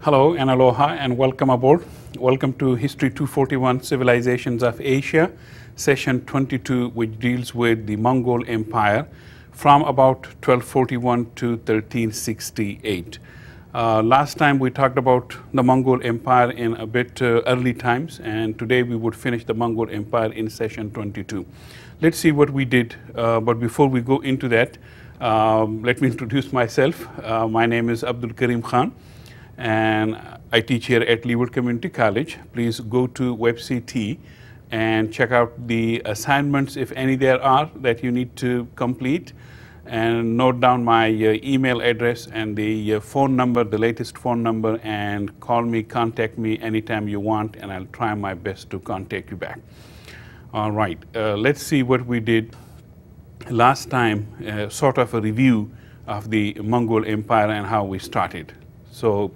Hello and aloha and welcome aboard. Welcome to History 241 Civilizations of Asia, Session 22, which deals with the Mongol Empire from about 1241 to 1368. Last time we talked about the Mongol Empire in a bit early times, and today we would finish the Mongol Empire in Session 22. Let's see what we did, but before we go into that, let me introduce myself. My name is Abdul Karim Khan, and I teach here at Leeward Community College. Please go to WebCT and check out the assignments, if any there are, that you need to complete, and note down my email address and the phone number, the latest phone number, and call me, contact me anytime you want, and I'll try my best to contact you back. All right, let's see what we did last time, sort of a review of the Mongol Empire and how we started. So,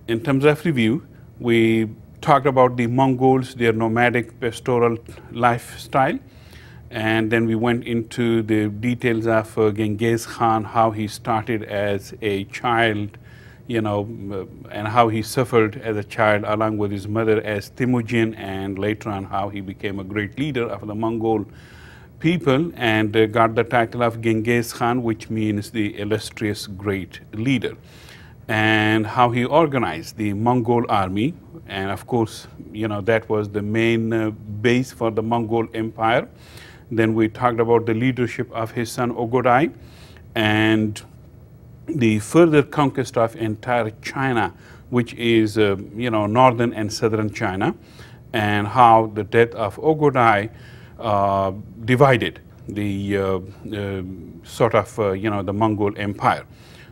in terms of review, we talked about the Mongols, their nomadic pastoral lifestyle, and then we went into the details of Genghis Khan, how he started as a child, and how he suffered as a child along with his mother as Temujin, and later on how he became a great leader of the Mongol people and got the title of Genghis Khan, which means the illustrious great leader, and how he organized the Mongol Army. And of course, that was the main base for the Mongol Empire. Then we talked about the leadership of his son Ogodai and the further conquest of entire China, which is northern and southern China, and how the death of Ogodai divided the the Mongol Empire.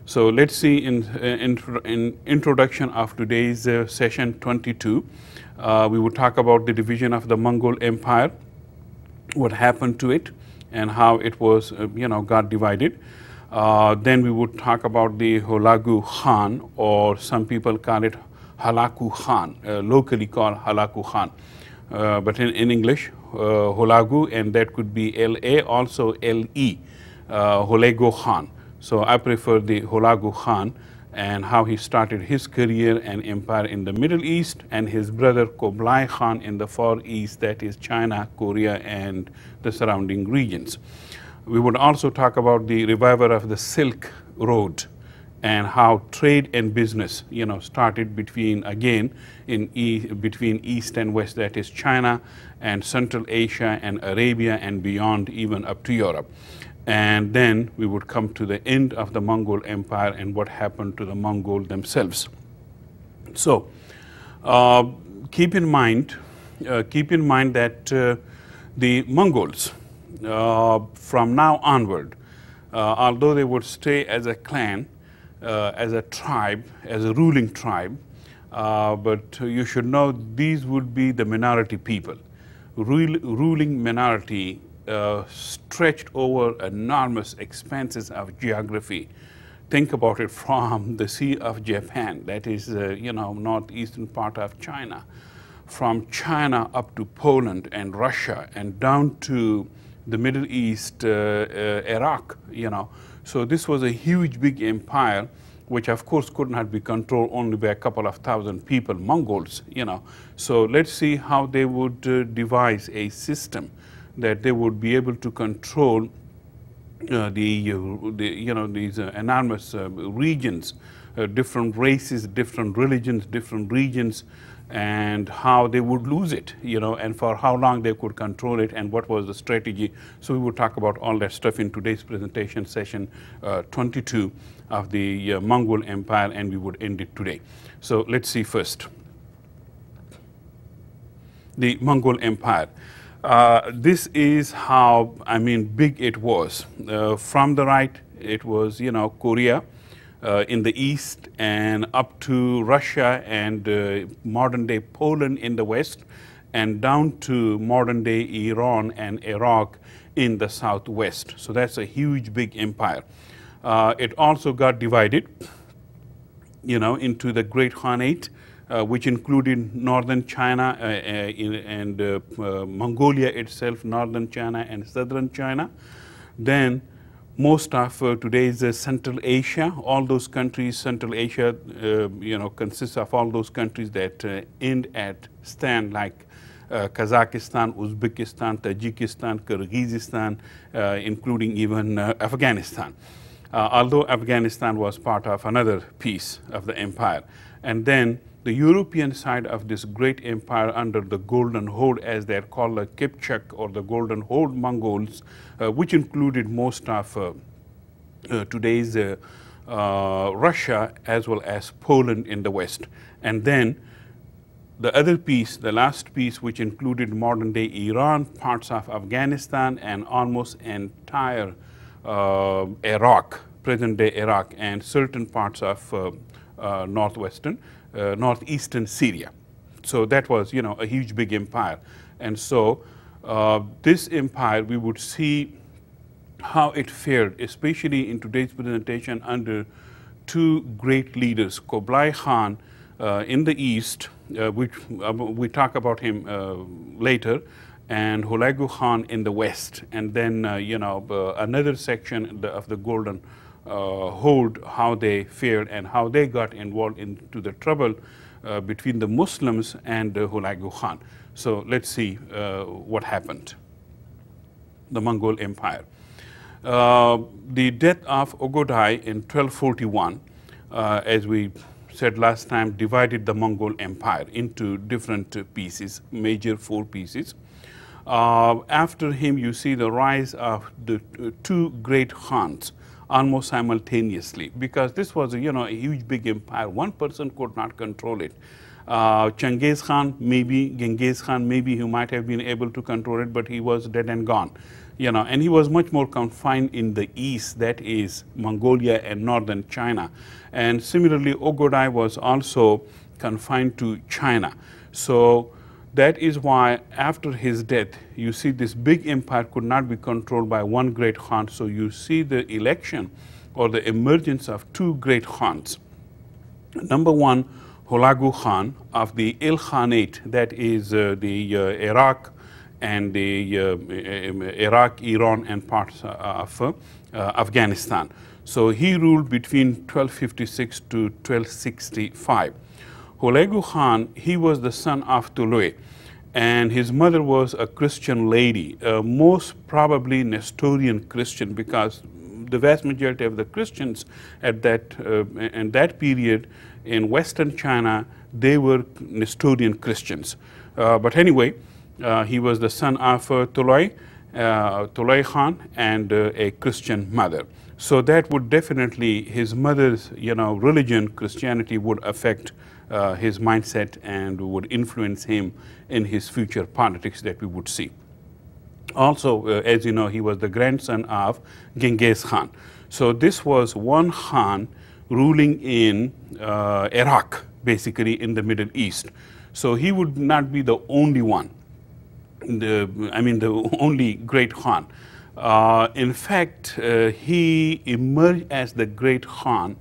So let's see in introduction of today's session 22, we will talk about the division of the Mongol Empire, what happened to it, and how it was got divided. Then we would talk about the Hulago Khan, or some people call it Hulagu Khan, locally called Hulagu Khan, but in English Hulagu, and that could be L-A, also L-E, Hulago Khan. So I prefer the Hulagu Khan, and how he started his career and empire in the Middle East, and his brother Kublai Khan in the Far East, that is China, Korea, and the surrounding regions. We would also talk about the revival of the Silk Road and how trade and business, started between East and West, that is China and Central Asia and Arabia and beyond, even up to Europe. And then we would come to the end of the Mongol Empire and what happened to the Mongols themselves. So keep in mind that the Mongols, from now onward, although they would stay as a clan, as a tribe, as a ruling tribe, but you should know these would be the minority people, ruling minority, stretched over enormous expanses of geography. Think about it, from the Sea of Japan, that is northeastern part of China, from China up to Poland and Russia and down to the Middle East, Iraq, So this was a huge big empire, which of course could not be controlled only by a couple of thousand people, Mongols, So let's see how they would devise a system that they would be able to control these enormous regions, different races, different religions, different regions, and how they would lose it, and for how long they could control it, and what was the strategy. So we will talk about all that stuff in today's presentation, session 22 of the Mongol Empire, and we would end it today. So let's see first the Mongol Empire. This is how, big it was. From the right, it was, Korea in the east, and up to Russia and modern-day Poland in the west, and down to modern-day Iran and Iraq in the southwest. So that's a huge, big empire. It also got divided, into the Great Khanate, which included northern China and Mongolia itself, northern China and southern China. Then most of today's Central Asia. All those countries, Central Asia, consists of all those countries that end at stan, like Kazakhstan, Uzbekistan, Tajikistan, Kyrgyzstan, including even Afghanistan. Although Afghanistan was part of another piece of the empire. And then the European side of this great empire under the Golden Horde, as they're called, the Kipchak or the Golden Horde Mongols, which included most of today's Russia as well as Poland in the West. And then the other piece, the last piece, which included modern-day Iran, parts of Afghanistan, and almost entire Iraq, present-day Iraq, and certain parts of northeastern Syria. So that was, a huge, big empire. And so this empire, we would see how it fared, especially in today's presentation, under two great leaders, Kublai Khan in the east, which we talk about him later, and Hulago Khan in the west. And then, another section of the Golden Horde, how they fared and how they got involved into the trouble between the Muslims and Hulago Khan. So let's see what happened. The Mongol Empire. The death of Ogodai in 1241, as we said last time, divided the Mongol Empire into different pieces, major 4 pieces. After him, you see the rise of the two great Khans almost simultaneously, because this was a huge, big empire. One person could not control it. Genghis Khan, maybe, Genghis Khan, maybe he might have been able to control it, but he was dead and gone. And he was much more confined in the east, that is Mongolia and northern China. And similarly, Ogodai was also confined to China. So that is why after his death, you see this big empire could not be controlled by one great Khan. So you see the election or the emergence of two great Khans. Number one, Hulagu Khan of the Il Khanate, that is the Iraq and the Iraq, Iran, and parts of Afghanistan. So he ruled between 1256 to 1265. Hulagu Khan, he was the son of Tolui, and his mother was a Christian lady, most probably Nestorian Christian, because the vast majority of the Christians at that period in Western China, they were Nestorian Christians. But anyway, he was the son of Tolui Khan and a Christian mother. So that would definitely, his mother's religion, Christianity, would affect his mindset and would influence him in his future politics that we would see. Also, as you know, he was the grandson of Genghis Khan. So this was one Khan ruling in Iraq, basically in the Middle East. So he would not be the only one, the only great Khan. In fact, he emerged as the great Khan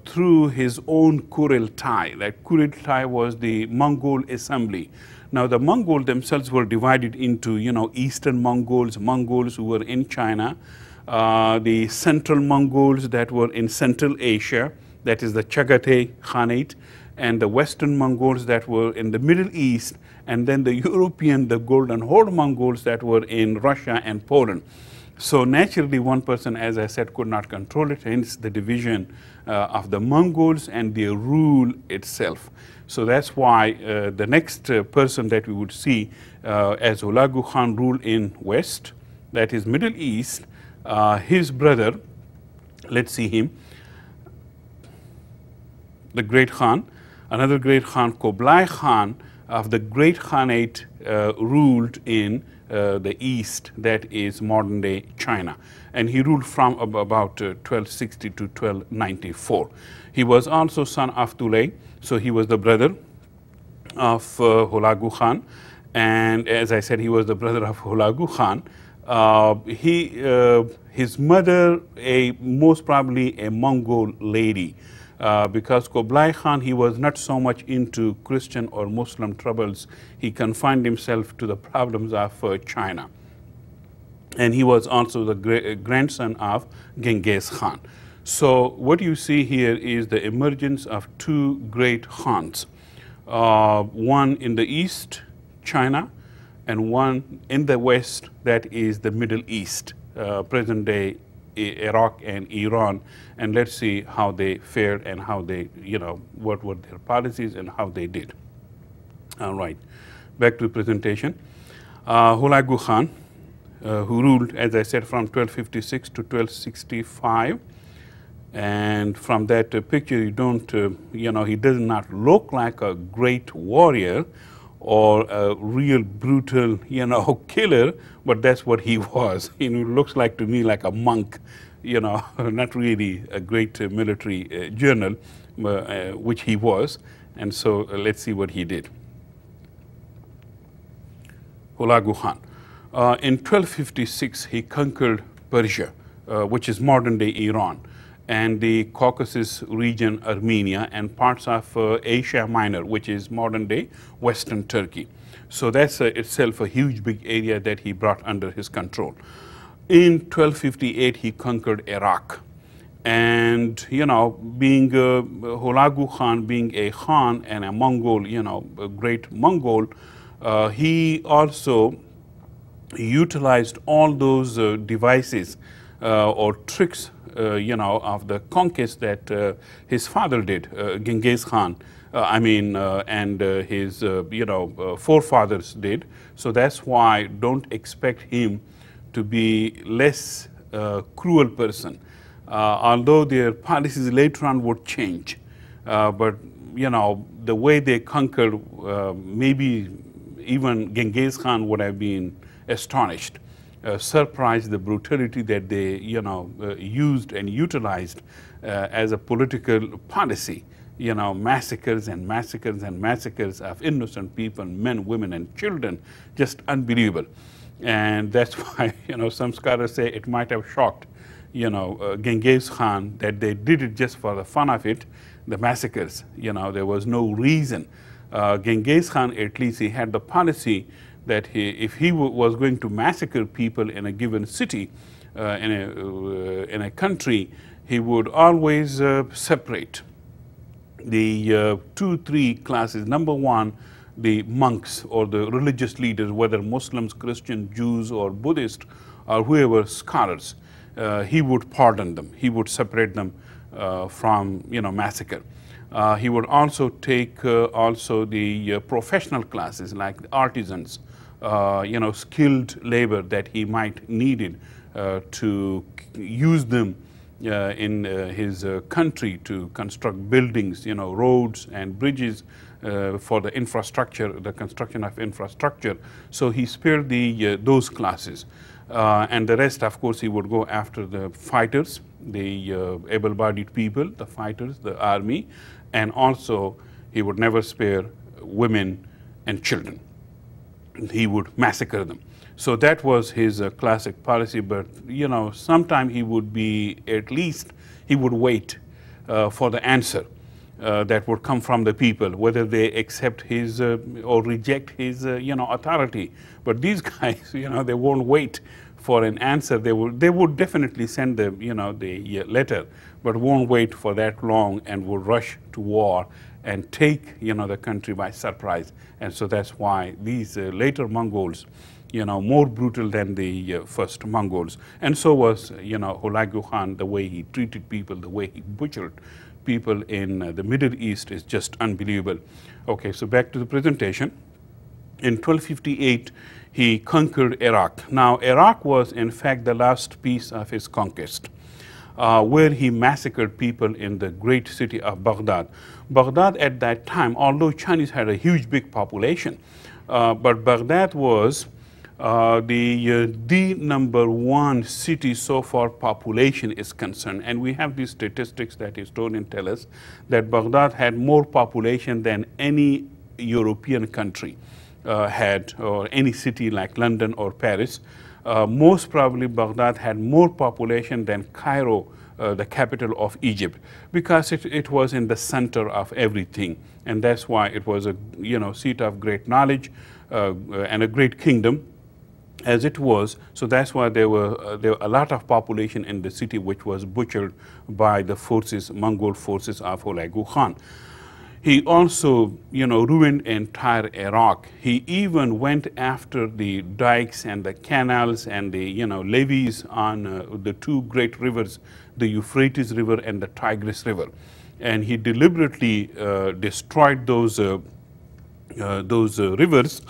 through his own Kuriltai. That Kuriltai was the Mongol assembly. Now the Mongols themselves were divided into, Eastern Mongols, Mongols who were in China, the Central Mongols that were in Central Asia, that is the Chagatai Khanate, and the Western Mongols that were in the Middle East, and then the European, the Golden Horde Mongols that were in Russia and Poland. So naturally, one person, as I said, could not control it, hence the division of the Mongols and their rule itself. So that's why the next person that we would see as Hulagu Khan ruled in West, that is Middle East, his brother, let's see him, the great Khan, another great Khan, Kublai Khan of the Great Khanate, ruled in the east, that is modern-day China. And he ruled from about 1260 to 1294. He was also son of Tolui, so he was the brother of Hulagu Khan. And as I said, he was the brother of Hulagu Khan. His mother, most probably a Mongol lady, because Kublai Khan, he was not so much into Christian or Muslim troubles. He confined himself to the problems of China. and he was also the grandson of Genghis Khan. So what you see here is the emergence of two great Khans, one in the east, China, and one in the west, that is the Middle East, present-day Iraq and Iran. And let's see how they fared and how they, what were their policies and how they did. All right, back to the presentation. Hulagu Khan, who ruled, as I said, from 1256 to 1265. And from that picture, you don't, he does not look like a great warrior or a real brutal, killer, but that's what he was. Looks like to me like a monk, not really a great military general, which he was. And so let's see what he did. Hulagu Khan. In 1256, he conquered Persia, which is modern-day Iran, and the Caucasus region, Armenia, and parts of Asia Minor, which is modern-day Western Turkey. So that's itself a huge, big area that he brought under his control. In 1258, he conquered Iraq. And, being Hulagu Khan, being a Khan and a Mongol, a great Mongol, he also utilized all those devices or tricks of the conquest that his father did, Genghis Khan, and his, forefathers did. So that's why don't expect him to be less cruel person, although their policies later on would change. But, the way they conquered, maybe even Genghis Khan would have been astonished. Surprised the brutality that they, used and utilized as a political policy. Massacres and massacres and massacres of innocent people, men, women, and children, just unbelievable. And that's why, some scholars say it might have shocked, Genghis Khan that they did it just for the fun of it, the massacres. There was no reason. Genghis Khan, at least he had the policy that if he was going to massacre people in a given city, in a country, he would always separate the 2-3 classes. Number one, the monks or the religious leaders, whether Muslims, Christians, Jews, or Buddhists, or whoever scholars, he would pardon them. He would separate them from, massacre. He would also take also the professional classes like artisans, skilled labor that he might needed to use them in his country to construct buildings, roads and bridges for the infrastructure, the construction of infrastructure. So he spared the those classes. And the rest, of course, he would go after the fighters, the able-bodied people, the fighters, the army, and also he would never spare women and children. He would massacre them. So that was his classic policy, but sometime he would be, at least he would wait for the answer that would come from the people, whether they accept his or reject his authority. But these guys, they won't wait for an answer. They would definitely send the the letter, but won't wait for that long and would rush to war and take the country by surprise. And so that's why these later Mongols, more brutal than the first Mongols. And so was Hulagu Khan. The way he treated people, the way he butchered people in the Middle East is just unbelievable. Okay, so back to the presentation. In 1258, he conquered Iraq. Now, Iraq was in fact the last piece of his conquest, where he massacred people in the great city of Baghdad. Baghdad at that time, although Chinese had a huge, big population, but Baghdad was the number one city so far population is concerned. And we have these statistics that historians tell us that Baghdad had more population than any European country had, or any city like London or Paris. Most probably Baghdad had more population than Cairo, the capital of Egypt, because it was in the center of everything. And that's why it was a seat of great knowledge and a great kingdom. as it was. So that's why there were a lot of population in the city which was butchered by the forces, Mongol forces of Hulago Khan. He also, ruined entire Iraq. He even went after the dikes and the canals and the, levees on the two great rivers, the Euphrates River and the Tigris River. And he deliberately destroyed those rivers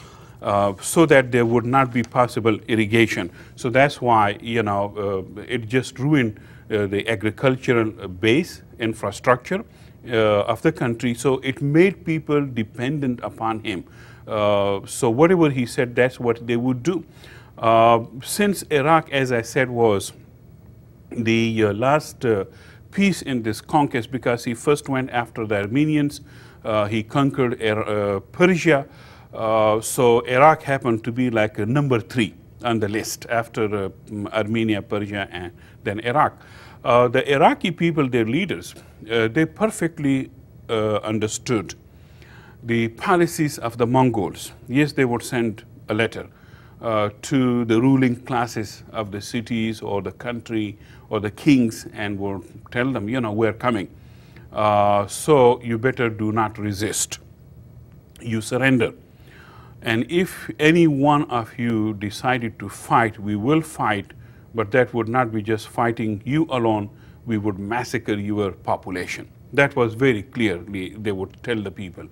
so that there would not be possible irrigation. So that's why, it just ruined the agricultural base infrastructure of the country. So it made people dependent upon him. So whatever he said, that's what they would do. Since Iraq, as I said, was the last piece in this conquest, because he first went after the Armenians, he conquered Persia. So Iraq happened to be like number 3 on the list after Armenia, Persia, and then Iraq. The Iraqi people, their leaders, they perfectly understood the policies of the Mongols. Yes, they would send a letter to the ruling classes of the cities or the country or the kings and would tell them, we're coming. So you better do not resist. You surrender. And if any one of you decided to fight, we will fight, but that would not be just fighting you alone. We would massacre your population. That was very clearly they would tell the people.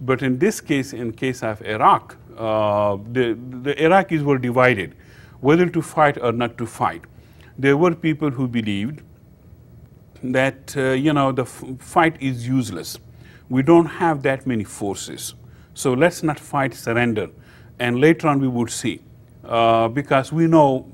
But in this case, in case of Iraq, the Iraqis were divided, whether to fight or not to fight. There were people who believed that, the fight is useless. We don't have that many forces. So let's not fight, surrender. And later on we would see, because we know,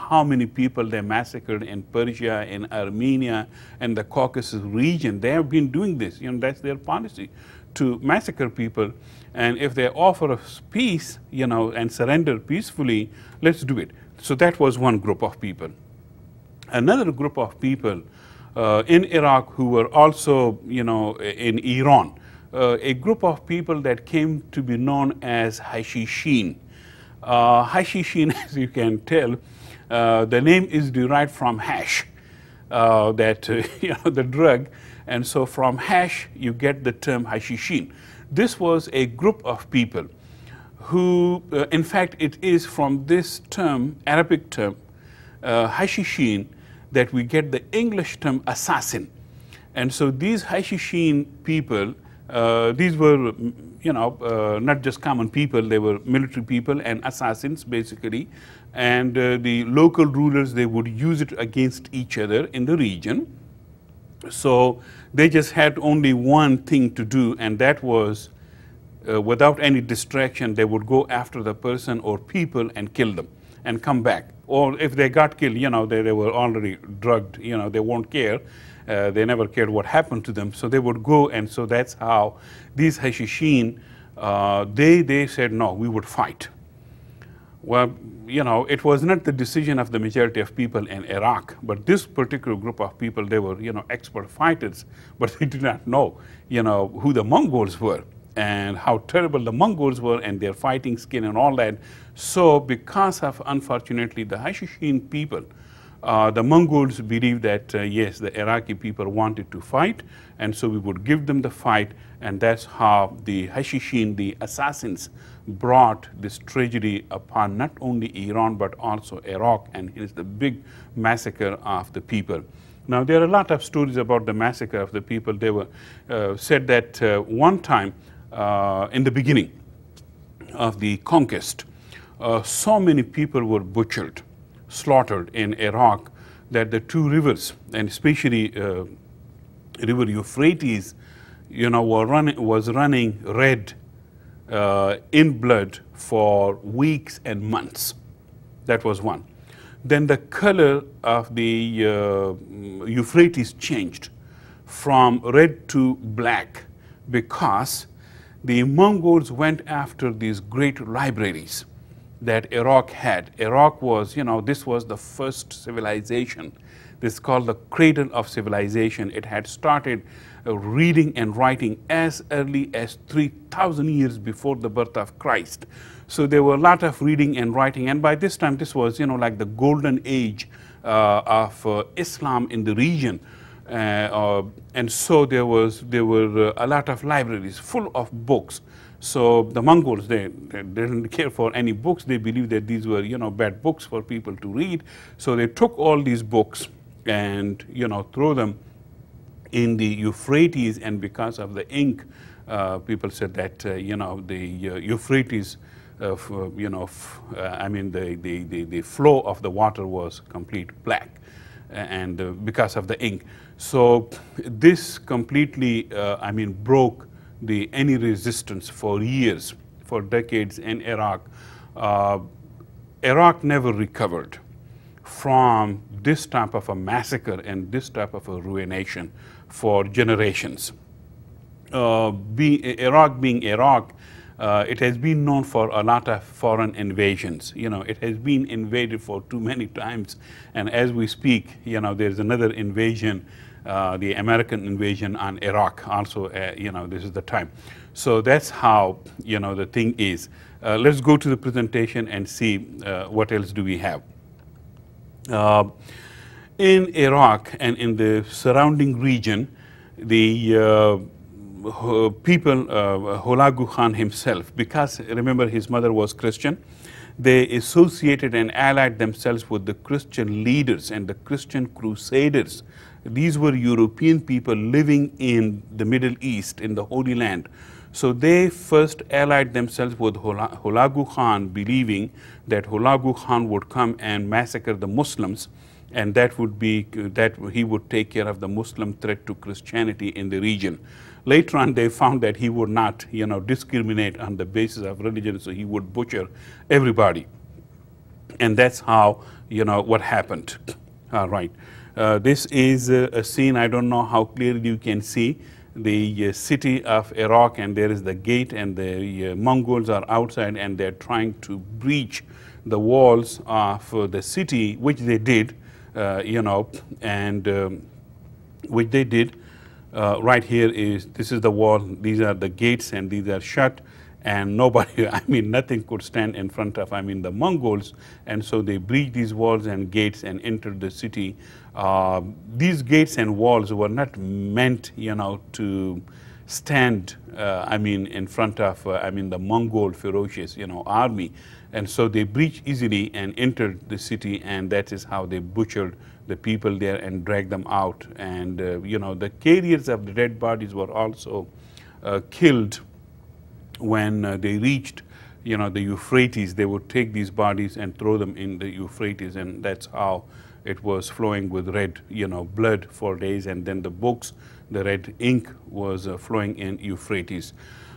how many people they massacred in Persia, in Armenia, and the Caucasus region. They have been doing this, that's their policy, to massacre people. And if they offer us peace, and surrender peacefully, let's do it. So that was one group of people. Another group of people in Iraq who were also, in Iran, a group of people that came to be known as Hashishin. Hashishin, as you can tell, the name is derived from hash, the drug. And so from hash, you get the term Hashishin. This was a group of people who, in fact, it is from this term, Arabic term, Hashishin, that we get the English term assassin. And so these Hashishin people, these were, not just common people, they were military people and assassins, basically. And the local rulers, they would use it against each other in the region. So they just had only one thing to do, and that was, without any distraction, they would go after the person or people and kill them and come back. Or if they got killed, they were already drugged, they won't care. They never cared what happened to them, so they would go. And so that's how these Hashishin, they said, no, we would fight. Well, it was not the decision of the majority of people in Iraq, but this particular group of people, they were, expert fighters, but they did not know, who the Mongols were and how terrible the Mongols were and their fighting skill and all that. So because of, unfortunately, the Hashishin people, the Mongols believed that, yes, the Iraqi people wanted to fight, and so we would give them the fight, and that's how the Hashishin, the assassins, brought this tragedy upon not only Iran, but also Iraq, and here's the big massacre of the people. Now, there are a lot of stories about the massacre of the people. They were said that one time in the beginning of the conquest, so many people were butchered, slaughtered in Iraq, that the two rivers, and especially river Euphrates, was running red in blood for weeks and months. That was one. Then the color of the Euphrates changed from red to black because the Mongols went after these great libraries that Iraq had. Iraq was, this was the first civilization. This is called the cradle of civilization. It had started reading and writing as early as 3,000 years before the birth of Christ. So there were a lot of reading and writing, and by this time this was, like the golden age of Islam in the region. And so there were a lot of libraries full of books. So the Mongols, they didn't care for any books. They believed that these were, bad books for people to read. So they took all these books and, throw them in the Euphrates. And because of the ink, people said that, the Euphrates, the flow of the water was complete black, and because of the ink. So this completely, broke any resistance for years, for decades in Iraq. Iraq never recovered from this type of a massacre and this type of a ruination for generations. Iraq being Iraq, it has been known for a lot of foreign invasions. It has been invaded for too many times, and as we speak, there's another invasion, the American invasion on Iraq also, this is the time. So that's how, the thing is. Let's go to the presentation and see what else do we have. In Iraq and in the surrounding region, the people, Hulago Khan himself, because remember his mother was Christian, they associated and allied themselves with the Christian leaders and the Christian crusaders. These were European people living in the Middle East, in the Holy Land. So they first allied themselves with Hulago Khan, believing that Hulago Khan would come and massacre the Muslims, and that would be that he would take care of the Muslim threat to Christianity in the region. Later on, they found that he would not, discriminate on the basis of religion, so he would butcher everybody. And that's how, what happened. All right. This is a scene, I don't know how clearly you can see, the city of Iraq, and there is the gate, and the Mongols are outside, and they're trying to breach the walls of the city, which they did, which they did. Right here this is the wall, these are the gates, and these are shut, and nobody, nothing could stand in front of, the Mongols, and so they breached these walls and gates and entered the city. These gates and walls were not meant, to stand, in front of, the Mongol ferocious, army, and so they breached easily and entered the city, and that is how they butchered the people there and dragged them out. And, the carriers of the dead bodies were also killed when they reached, the Euphrates. They would take these bodies and throw them in the Euphrates, and that's how it was flowing with red, blood for days, and then the books, the red ink was flowing in Euphrates.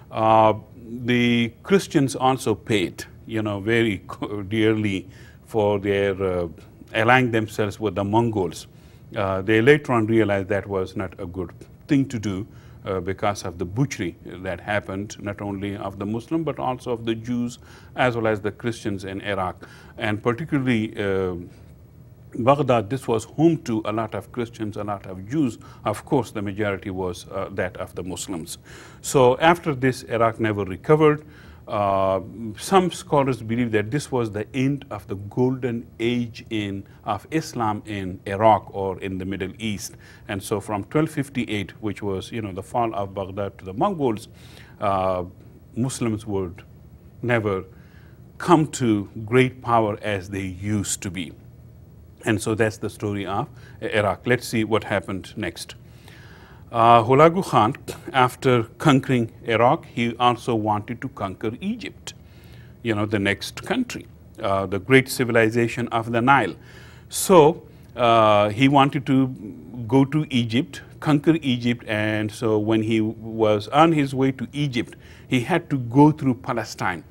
The Christians also paid, very dearly for their allying themselves with the Mongols. They later on realized that was not a good thing to do because of the butchery that happened, not only of the Muslim, but also of the Jews, as well as the Christians in Iraq. And particularly Baghdad, this was home to a lot of Christians, a lot of Jews. Of course, the majority was that of the Muslims. So after this, Iraq never recovered. Some scholars believe that this was the end of the golden age of Islam in Iraq or in the Middle East. And so from 1258, which was, the fall of Baghdad to the Mongols, Muslims would never come to great power as they used to be. And so that's the story of Iraq. Let's see what happened next. Hulago Khan, after conquering Iraq, he also wanted to conquer Egypt, the next country, the great civilization of the Nile. So he wanted to go to Egypt, conquer Egypt, and so when he was on his way to Egypt, he had to go through Palestine.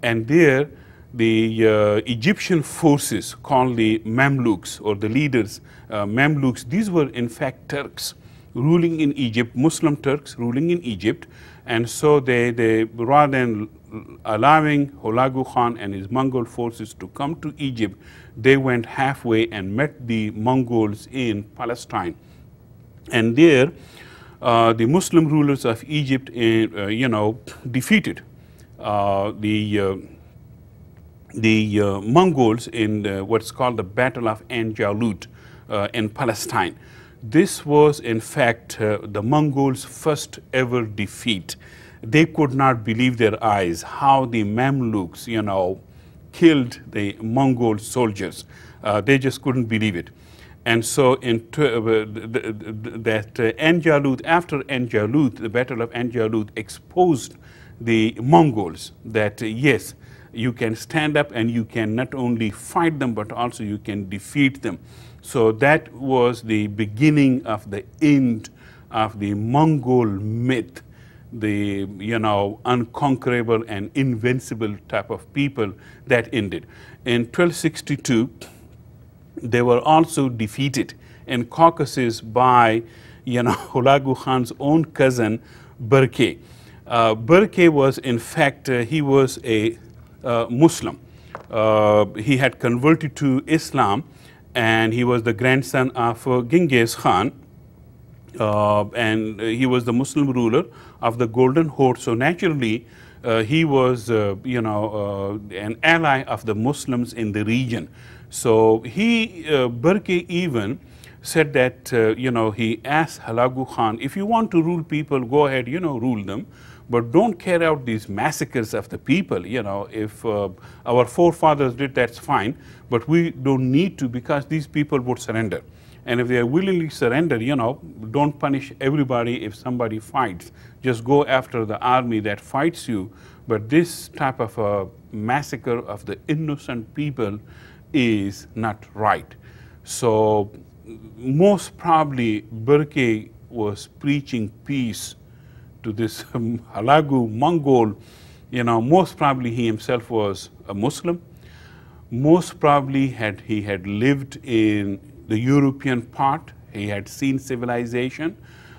And there, the Egyptian forces called the Mamluks, or the leaders, Mamluks, these were in fact Turks ruling in Egypt, Muslim Turks ruling in Egypt. And so they rather than allowing Hulago Khan and his Mongol forces to come to Egypt, they went halfway and met the Mongols in Palestine. And there, the Muslim rulers of Egypt, defeated the Mongols in what's called the Battle of Jalut in Palestine. This was, in fact, the Mongols' first ever defeat. They could not believe their eyes how the Mamluks, killed the Mongol soldiers. They just couldn't believe it. And so Jalut, after Jalut, the Battle of Jalut exposed the Mongols that yes, you can stand up and you can not only fight them, but also you can defeat them. So that was the beginning of the end of the Mongol myth, the unconquerable and invincible type of people that ended. In 1262, they were also defeated in Caucasus by Hulagu Khan's own cousin Berke. Berke was, in fact, he was a Muslim. He had converted to Islam, and he was the grandson of Genghis Khan, and he was the Muslim ruler of the Golden Horde. So naturally, he was, an ally of the Muslims in the region. So Berke even said that, he asked Hulagu Khan, if you want to rule people, go ahead, rule them, but don't carry out these massacres of the people. If our forefathers did, that's fine, but we don't need to, because these people would surrender. And if they willingly surrender, don't punish everybody if somebody fights. Just go after the army that fights you. But this type of a massacre of the innocent people is not right. So most probably Berke was preaching peace to this Hulagu Mongol. Most probably he himself was a Muslim. Most probably he had lived in the European part. He had seen civilization,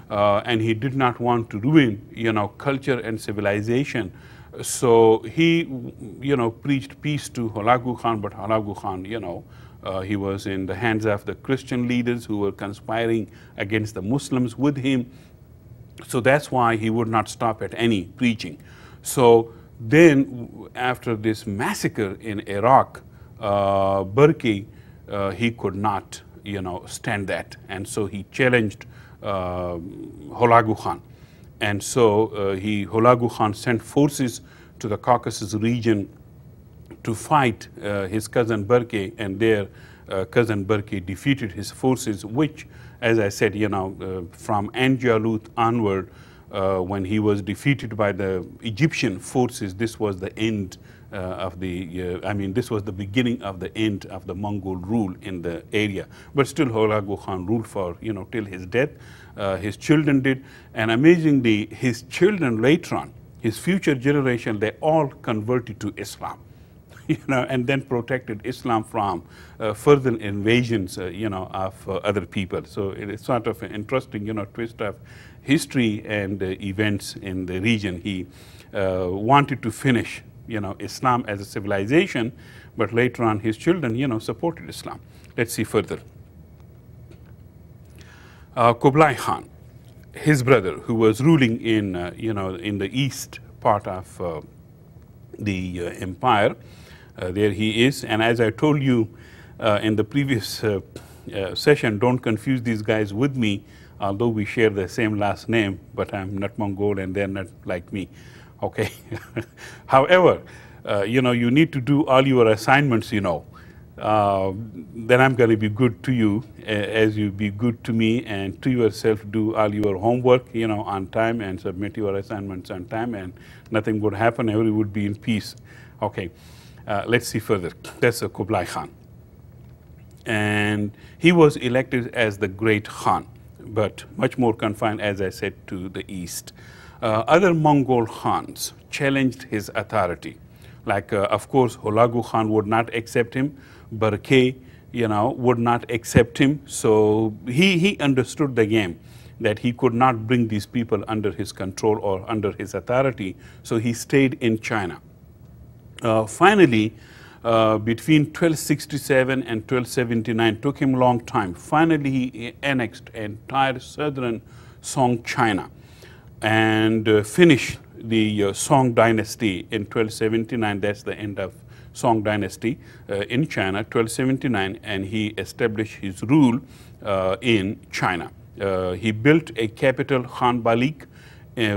and he did not want to ruin, culture and civilization. So he, preached peace to Hulagu Khan, but Hulagu Khan, he was in the hands of the Christian leaders who were conspiring against the Muslims with him. So that's why he would not stop at any preaching. So then, after this massacre in Iraq, Berke, he could not, stand that, and so he challenged Hulagu Khan. And so Hulagu Khan sent forces to the Caucasus region to fight his cousin Berke, and their cousin Berke defeated his forces, which, as I said, from Jalut onward, when he was defeated by the Egyptian forces, this was the end of the, this was the beginning of the end of the Mongol rule in the area. But still Hulagu Khan ruled for, till his death. His children did, and amazingly, his children later on, his future generation, they all converted to Islam, and then protected Islam from further invasions, of other people. So it is sort of an interesting, twist of history and events in the region. He wanted to finish, Islam as a civilization, but later on his children, supported Islam. Let's see further. Kublai Khan, his brother, who was ruling in, in the east part of the empire, there he is. And as I told you in the previous session, don't confuse these guys with me, although we share the same last name, but I'm not Mongol and they're not like me. Okay. However, you need to do all your assignments, then I'm going to be good to you as you be good to me, and to yourself do all your homework, on time, and submit your assignments on time, and nothing would happen. Everyone would be in peace. Okay, let's see further. That's Kublai Khan. And he was elected as the Great Khan, but much more confined, as I said, to the east. Other Mongol Khans challenged his authority. Like, of course, Hulagu Khan would not accept him. Berke, would not accept him. So he understood the game, that he could not bring these people under his control or under his authority. So he stayed in China. Finally, between 1267 and 1279, took him a long time. Finally, he annexed entire southern Song China and finish the Song dynasty in 1279. That's the end of Song dynasty in China, 1279, and he established his rule in China. He built a capital, Han Balik,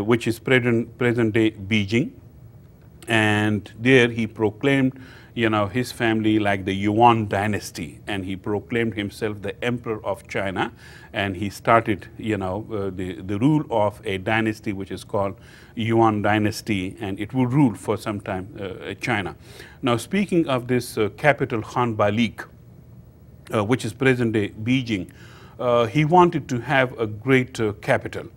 which is present-day Beijing, and there he proclaimed, his family like the Yuan dynasty, and he proclaimed himself the emperor of China, and he started, the rule of a dynasty which is called Yuan dynasty, and it would rule for some time China. Now, speaking of this capital, Han Balik, which is present-day Beijing, he wanted to have a great capital.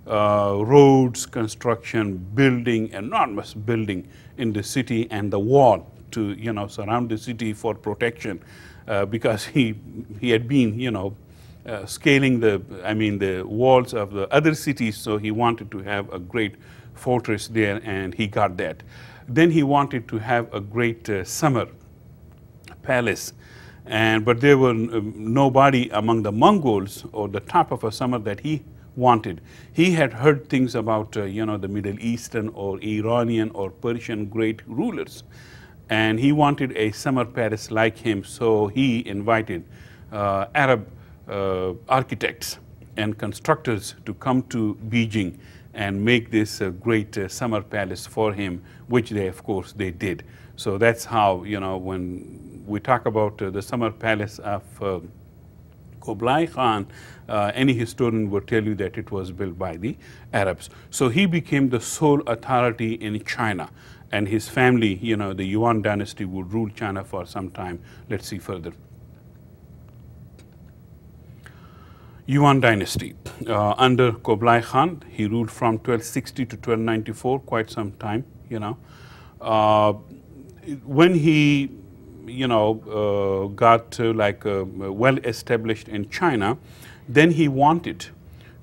Roads, construction, building, enormous building in the city, and the wall to surround the city for protection, because he had been scaling the walls of the other cities, so he wanted to have a great fortress there, and he got that. Then he wanted to have a great summer palace, but there were nobody among the Mongols or the top of a summer that he wanted. He had heard things about the Middle Eastern or Iranian or Persian great rulers, and he wanted a summer palace like him, so he invited Arab architects and constructors to come to Beijing and make this great summer palace for him, which they, of course, they did. So that's how, when we talk about the summer palace of Kublai Khan, any historian would tell you that it was built by the Arabs. So he became the sole authority in China, and his family, the Yuan dynasty, would rule China for some time. Let's see further. Yuan dynasty. Under Kublai Khan, he ruled from 1260 to 1294, quite some time, when he got well established in China, then he wanted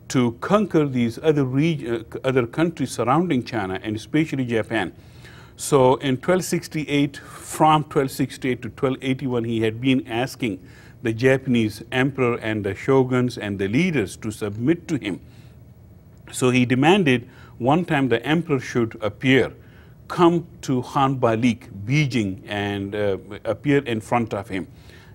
to conquer these other countries surrounding China, and especially Japan. So in 1268, from 1268 to 1281, he had been asking the Japanese emperor and the shoguns and the leaders to submit to him. So he demanded one time the emperor should come to Han Balik, Beijing, and appear in front of him.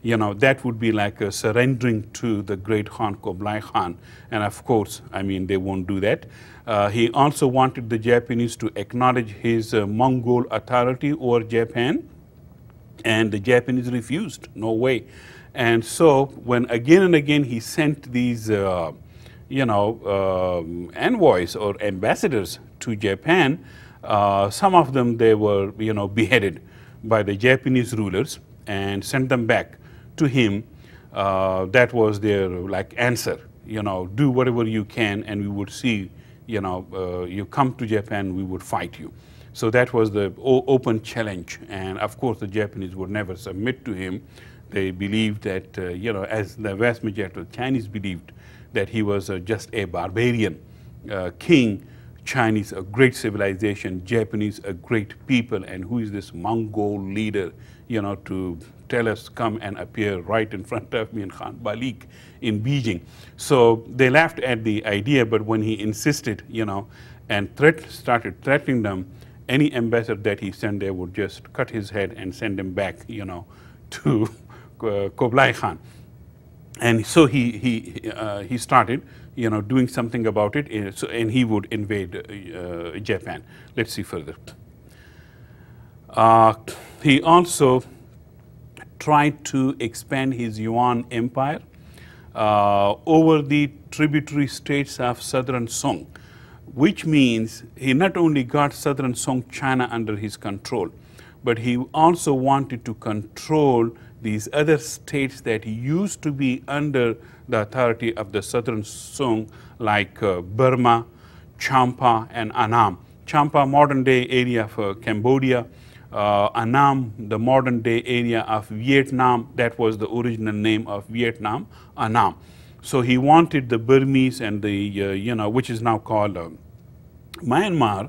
That would be like surrendering to the great Khan, Kublai Khan. And of course, they won't do that. He also wanted the Japanese to acknowledge his Mongol authority over Japan, and the Japanese refused, no way. And so when again and again he sent these, envoys or ambassadors to Japan, some of them, they were, beheaded by the Japanese rulers and sent them back to him. That was their answer, do whatever you can, and we would see, you come to Japan, we would fight you. So that was the open challenge, and of course the Japanese would never submit to him. They believed that, as the vast majority of Chinese believed, that he was just a barbarian king. Chinese, a great civilization, Japanese, a great people, and who is this Mongol leader, to tell us, come and appear right in front of me in Khan Balik in Beijing. So they laughed at the idea, but when he insisted, and started threatening them, any ambassador that he sent there would just cut his head and send him back, to Kublai Khan. And so he started, doing something about it, and he would invade Japan. Let's see further. He also tried to expand his Yuan empire over the tributary states of southern Song, which means he not only got southern Song China under his control, but he also wanted to control these other states that used to be under the authority of the southern Song, like Burma, Champa, and Annam. Champa, modern-day area of Cambodia. Annam, the modern-day area of Vietnam. That was the original name of Vietnam, Annam. So he wanted the Burmese and the, which is now called Myanmar,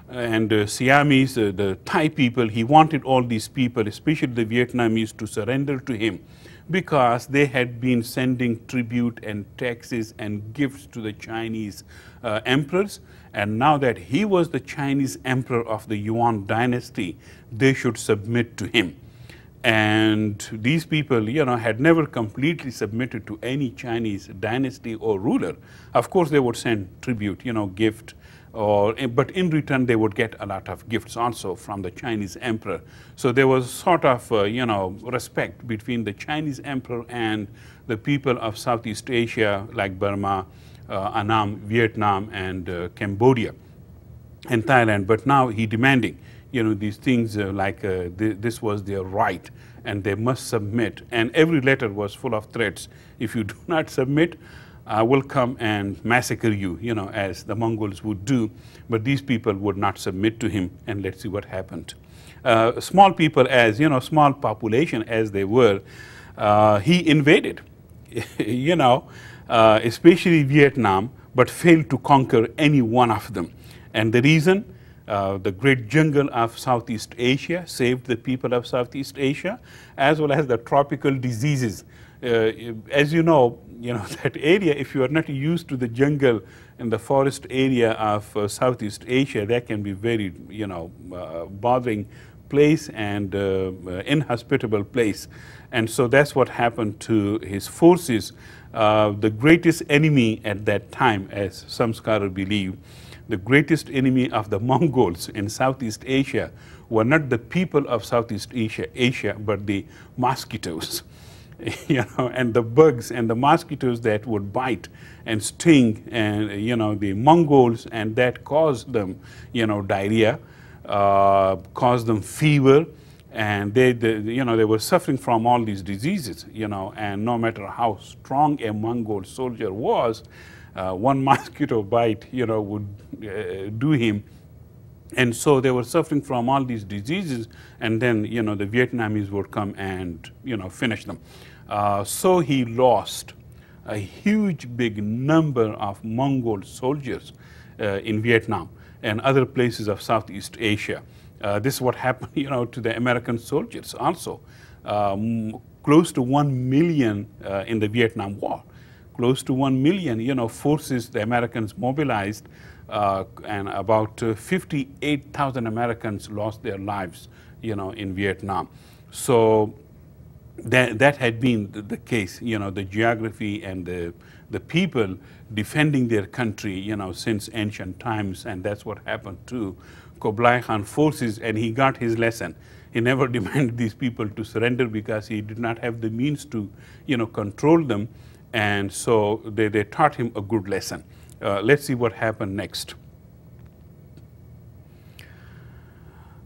and Siamese, the Thai people. He wanted all these people, especially the Vietnamese, to surrender to him, because they had been sending tribute and taxes and gifts to the Chinese emperors. And now that he was the Chinese emperor of the Yuan dynasty, they should submit to him. And these people, had never completely submitted to any Chinese dynasty or ruler. Of course, they would send tribute, gift, but in return, they would get a lot of gifts also from the Chinese emperor. So there was sort of, respect between the Chinese emperor and the people of Southeast Asia, like Burma, Annam, Vietnam, and Cambodia and Thailand. But now he demanding, these things this was their right and they must submit. And every letter was full of threats. If you do not submit, I will come and massacre you, as the Mongols would do. But these people would not submit to him, and let's see what happened. Small people as, small population as they were, he invaded, especially Vietnam, but failed to conquer any one of them. And the reason, the great jungle of Southeast Asia saved the people of Southeast Asia, as well as the tropical diseases. As you know, that area, if you are not used to the jungle and the forest area of Southeast Asia, that can be very, bothering place and inhospitable place. And so that's what happened to his forces. The greatest enemy at that time, as some scholars believe, the greatest enemy of the Mongols in Southeast Asia were not the people of Southeast Asia, but the mosquitoes. And the bugs and the mosquitoes that would bite and sting, and the Mongols, and that caused them, diarrhea, caused them fever, and they were suffering from all these diseases, and no matter how strong a Mongol soldier was, one mosquito bite, would do him. And so they were suffering from all these diseases, and then, the Vietnamese would come and, finish them. So he lost a huge big number of Mongol soldiers in Vietnam and other places of Southeast Asia. This is what happened, to the American soldiers also. Close to 1 million in the Vietnam War. Close to 1 million, forces the Americans mobilized, and about 58,000 Americans lost their lives, in Vietnam. So that had been the case, the geography and the people defending their country, since ancient times, and that's what happened to Kublai Khan forces, and he got his lesson. He never demanded these people to surrender because he did not have the means to, control them, and so they taught him a good lesson. Let's see what happened next.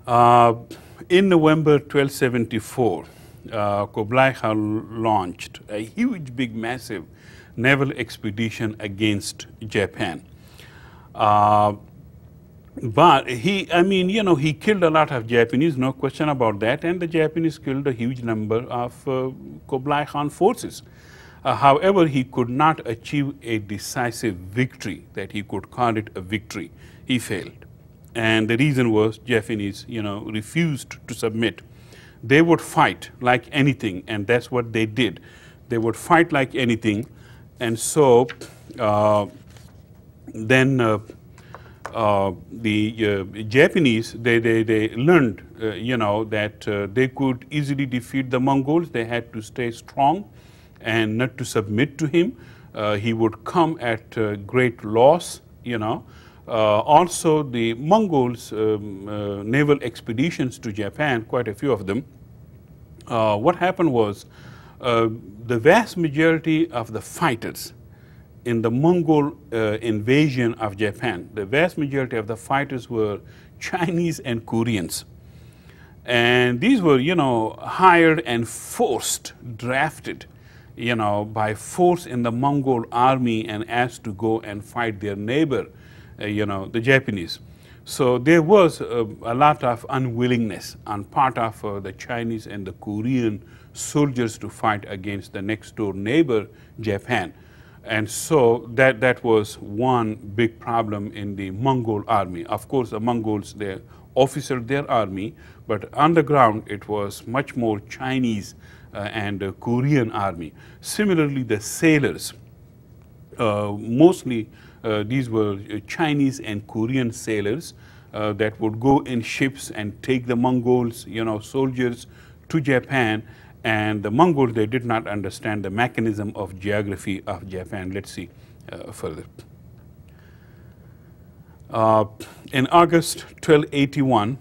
In November 1274, Kublai Khan launched a huge, big, massive naval expedition against Japan. But he killed a lot of Japanese, no question about that, and the Japanese killed a huge number of Kublai Khan forces. However, he could not achieve a decisive victory, that he could call it a victory. He failed. And the reason was Japanese, refused to submit. They would fight like anything, and that's what they did. They would fight like anything, and so then the Japanese, they learned, that they could easily defeat the Mongols. They had to stay strong and not to submit to him. He would come at great loss, also, the Mongols' naval expeditions to Japan, quite a few of them, what happened was the vast majority of the fighters in the Mongol invasion of Japan, the vast majority of the fighters were Chinese and Koreans. And these were, hired and forced, drafted, by force in the Mongol army and asked to go and fight their neighbor, the Japanese. So there was a lot of unwillingness on part of the Chinese and the Korean soldiers to fight against the next door neighbor, Japan. And so that was one big problem in the Mongol army. Of course, the Mongols, they officered their army, but on the ground it was much more Chinese and Korean army. Similarly, the sailors, mostly these were Chinese and Korean sailors that would go in ships and take the Mongols, soldiers to Japan. And the Mongols, they did not understand the mechanism of geography of Japan. Let's see further. In August 1281,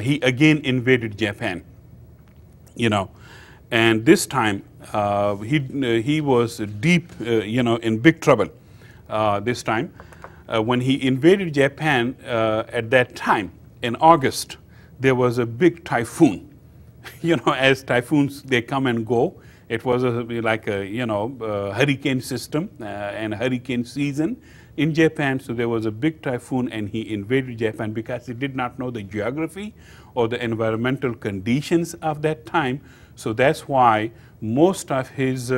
he again invaded Japan, and this time he was deep, in big trouble. This time, when he invaded Japan at that time, in August, there was a big typhoon. As typhoons, they come and go. It was like a, hurricane system and hurricane season in Japan. So there was a big typhoon and he invaded Japan because he did not know the geography or the environmental conditions of that time. So that's why most of his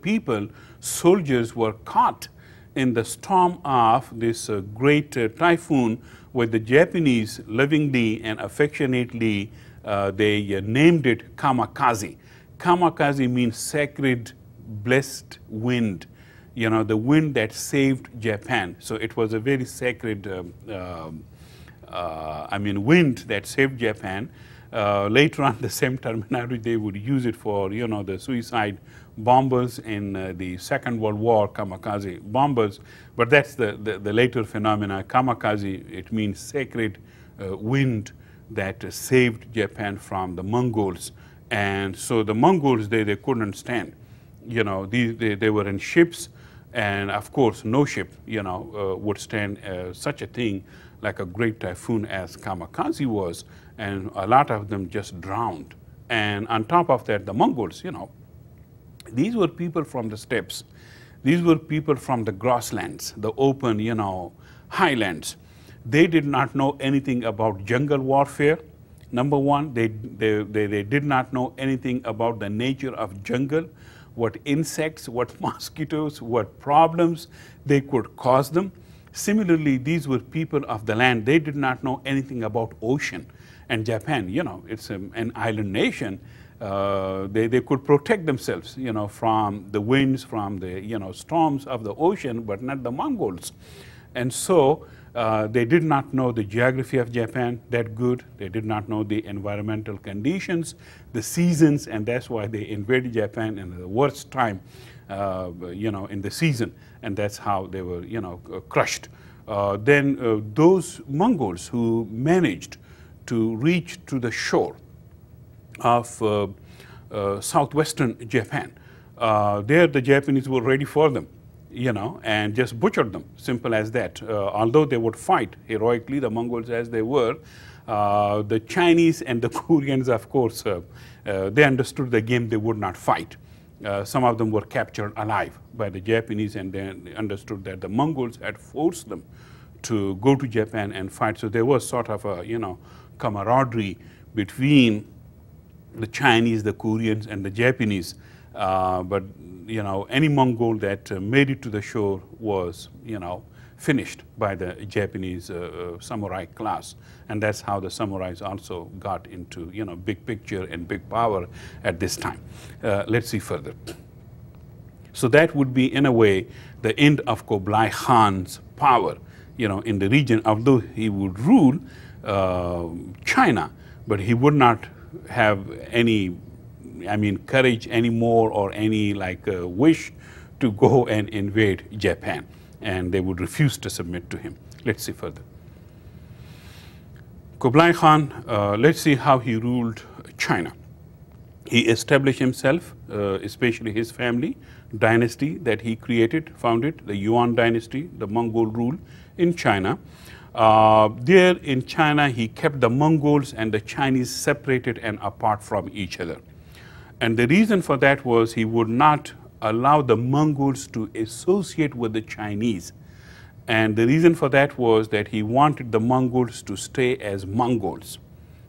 people, soldiers, were caught in the storm of this great typhoon, where the Japanese lovingly and affectionately they named it kamikaze. Kamikaze means sacred, blessed wind, the wind that saved Japan. So it was a very sacred, wind that saved Japan. Later on, the same terminology, they would use it for, the suicide bombers in the Second World War, kamikaze bombers. But that's the later phenomena. Kamikaze, it means sacred wind that saved Japan from the Mongols. And so the Mongols, they couldn't stand. They were in ships, and of course, no ship, would stand such a thing like a great typhoon as kamikaze was, and a lot of them just drowned. And on top of that, the Mongols, these were people from the steppes. These were people from the grasslands, the open, highlands. They did not know anything about jungle warfare. Number one, they did not know anything about the nature of jungle, what insects, what mosquitoes, what problems they could cause them. Similarly, these were people of the land. They did not know anything about ocean. And Japan, it's an island nation. They could protect themselves, from the winds, from the, storms of the ocean, but not the Mongols. And so they did not know the geography of Japan that good. They did not know the environmental conditions, the seasons, and that's why they invaded Japan in the worst time, in the season. And that's how they were, crushed. Then those Mongols who managed to reach to the shore of southwestern Japan, there the Japanese were ready for them, and just butchered them, simple as that. Although they would fight heroically, the Mongols as they were, the Chinese and the Koreans, of course, they understood the game, they would not fight. Some of them were captured alive by the Japanese, and they understood that the Mongols had forced them to go to Japan and fight. So there was sort of a, camaraderie between the Chinese, the Koreans, and the Japanese. But, any Mongol that made it to the shore was, finished by the Japanese samurai class. And that's how the samurais also got into, big picture and big power at this time. Let's see further. So that would be, in a way, the end of Kublai Khan's power, in the region, although he would rule China, but he would not have any, courage anymore, or any wish to go and invade Japan, and they would refuse to submit to him. Let's see further. Kublai Khan, let's see how he ruled China. He established himself, especially his family, dynasty that he created, founded, the Yuan dynasty, the Mongol rule in China. There in China, he kept the Mongols and the Chinese separated and apart from each other. And the reason for that was he would not allow the Mongols to associate with the Chinese. And the reason for that was that he wanted the Mongols to stay as Mongols,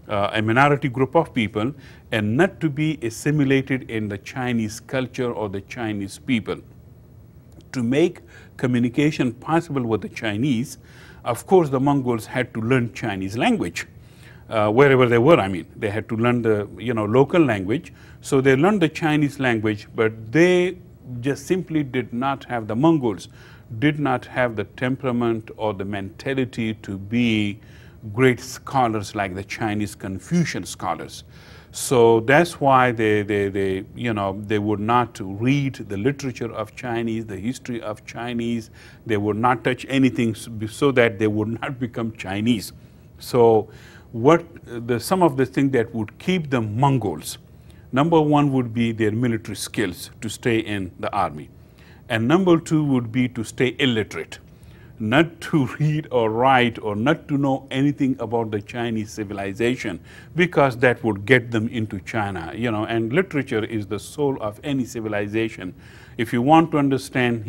a minority group of people, and not to be assimilated in the Chinese culture or the Chinese people. To make communication possible with the Chinese, of course, the Mongols had to learn Chinese language. Wherever they were, I mean, they had to learn the local language. So they learned the Chinese language, but they just simply did not have, the Mongols did not have the temperament or the mentality to be great scholars like the Chinese Confucian scholars. So that's why they would not read the literature of Chinese, the history of Chinese. They would not touch anything so that they would not become Chinese. So some of the things that would keep the Mongols, number one would be their military skills to stay in the army. And number two would be to stay illiterate, not to read or write or not to know anything about the Chinese civilization, because that would get them into China. And literature is the soul of any civilization. If you want to understand,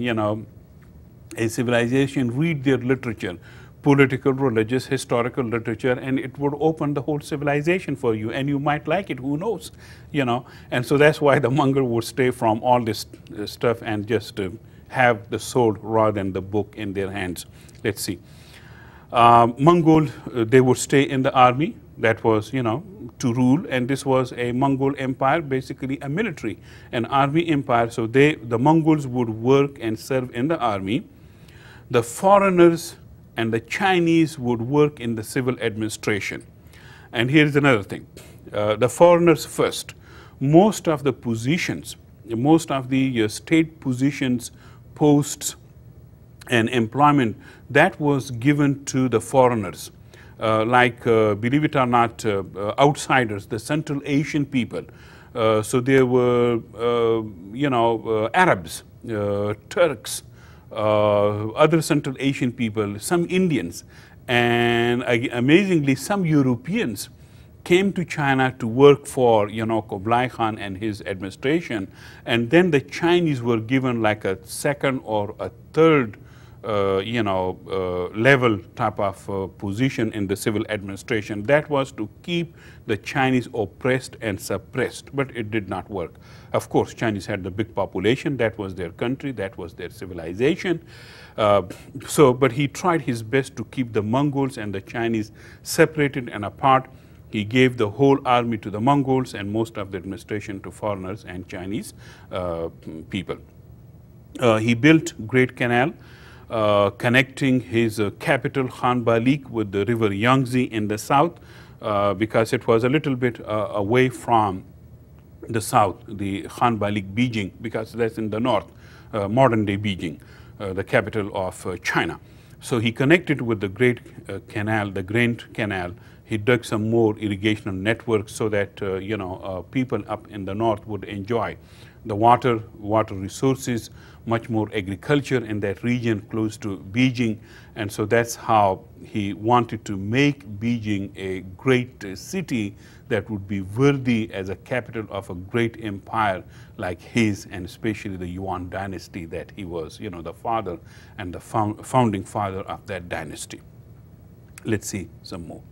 a civilization, read their literature, political, religious, historical literature, and it would open the whole civilization for you, and you might like it, who knows, And so that's why the Mongol would stay from all this stuff and just have the soul rather than the book in their hands. Let's see. Mongol, they would stay in the army. That was, to rule, and this was a Mongol empire, basically a military, an army empire. So the Mongols would work and serve in the army. The foreigners and the Chinese would work in the civil administration. And here's another thing. The foreigners first. Most of the positions, most of the state positions, posts, and employment, that was given to the foreigners. Believe it or not, outsiders, the Central Asian people. So there were, Arabs, Turks, other Central Asian people, some Indians, and amazingly some Europeans came to China to work for Kublai Khan and his administration, and then the Chinese were given like a second or a third level type of position in the civil administration. That was to keep the Chinese oppressed and suppressed, but it did not work. Of course, Chinese had the big population. That was their country. That was their civilization. But he tried his best to keep the Mongols and the Chinese separated and apart. He gave the whole army to the Mongols and most of the administration to foreigners and Chinese people. He built Great Canal, connecting his capital Khan Balik with the river Yangtze in the south, because it was a little bit away from the south, the Khan Balik Beijing, because that's in the north, modern day Beijing, the capital of China. So he connected with the Great Canal, the Grand Canal. He dug some more irrigational networks so that people up in the north would enjoy the water resources, much more agriculture in that region close to Beijing. And so that's how he wanted to make Beijing a great city that would be worthy as a capital of a great empire like his, and especially the Yuan dynasty that he was, the father and the founding father of that dynasty. Let's see some more.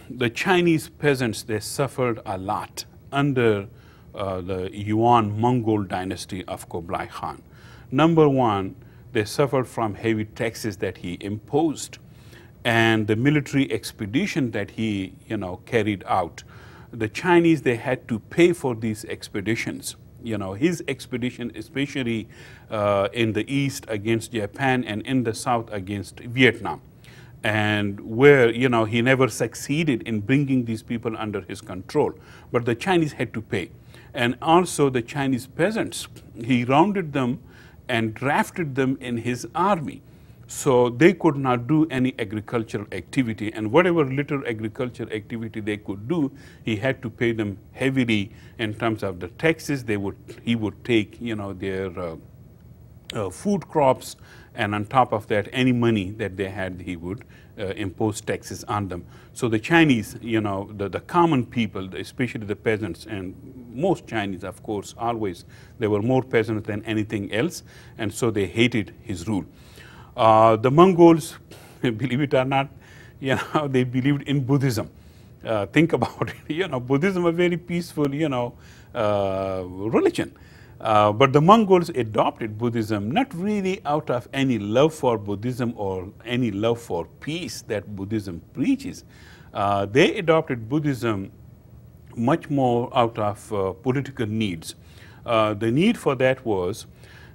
The Chinese peasants, they suffered a lot under the Yuan Mongol dynasty of Kublai Khan. Number one, they suffered from heavy taxes that he imposed, and the military expedition that he carried out. The Chinese, they had to pay for these expeditions. His expedition, especially in the east against Japan and in the south against Vietnam, and where he never succeeded in bringing these people under his control, but the Chinese had to pay. And also the Chinese peasants, he rounded them and drafted them in his army, so they could not do any agricultural activity, and whatever little agricultural activity they could do, he had to pay them heavily in terms of the taxes. He would take their food crops, and on top of that, any money that they had, he would impose taxes on them. So the Chinese, the common people, especially the peasants, and most Chinese, of course, always, they were more peasants than anything else, and so they hated his rule. The Mongols, believe it or not, they believed in Buddhism. Think about it, Buddhism, a very peaceful, religion. But the Mongols adopted Buddhism not really out of any love for Buddhism or any love for peace that Buddhism preaches. They adopted Buddhism much more out of political needs. The need for that was